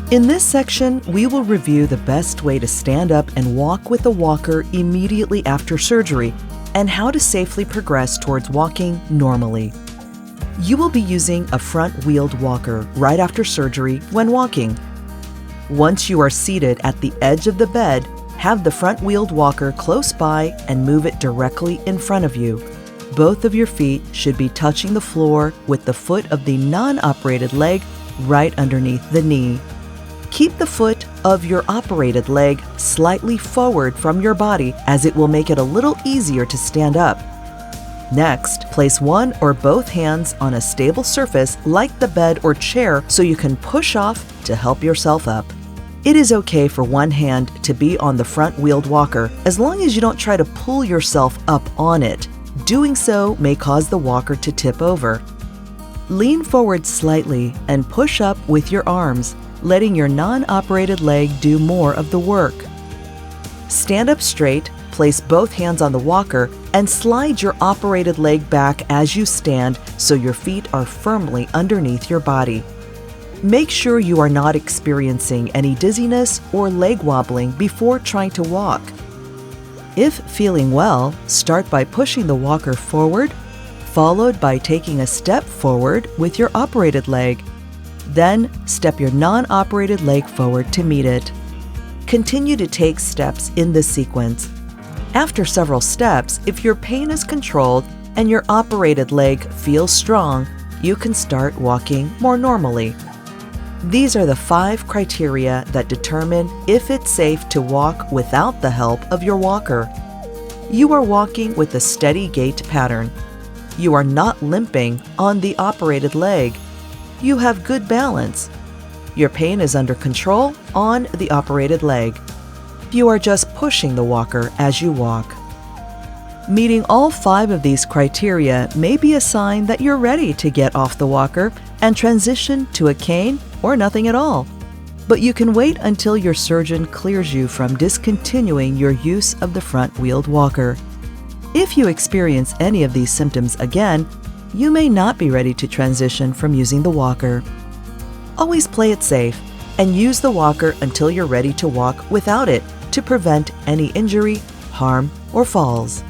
In this section, we will review the best way to stand up and walk with a walker immediately after surgery and how to safely progress towards walking normally. You will be using a front-wheeled walker right after surgery when walking. Once you are seated at the edge of the bed, have the front-wheeled walker close by and move it directly in front of you. Both of your feet should be touching the floor with the foot of the non-operated leg right underneath the knee. Keep the foot of your operated leg slightly forward from your body as it will make it a little easier to stand up. Next, place one or both hands on a stable surface like the bed or chair so you can push off to help yourself up. It is okay for one hand to be on the front-wheeled walker as long as you don't try to pull yourself up on it. Doing so may cause the walker to tip over. Lean forward slightly and push up with your arms, letting your non-operated leg do more of the work. Stand up straight, place both hands on the walker, and slide your operated leg back as you stand so your feet are firmly underneath your body. Make sure you are not experiencing any dizziness or leg wobbling before trying to walk. If feeling well, start by pushing the walker forward, followed by taking a step forward with your operated leg. Then, step your non-operated leg forward to meet it. Continue to take steps in this sequence. After several steps, if your pain is controlled and your operated leg feels strong, you can start walking more normally. These are the 5 criteria that determine if it's safe to walk without the help of your walker. You are walking with a steady gait pattern. You are not limping on the operated leg. You have good balance. Your pain is under control on the operated leg. You are just pushing the walker as you walk. Meeting all 5 of these criteria may be a sign that you're ready to get off the walker and transition to a cane or nothing at all. But you can wait until your surgeon clears you from discontinuing your use of the front-wheeled walker. If you experience any of these symptoms again, you may not be ready to transition from using the walker. Always play it safe and use the walker until you're ready to walk without it to prevent any injury, harm, or falls.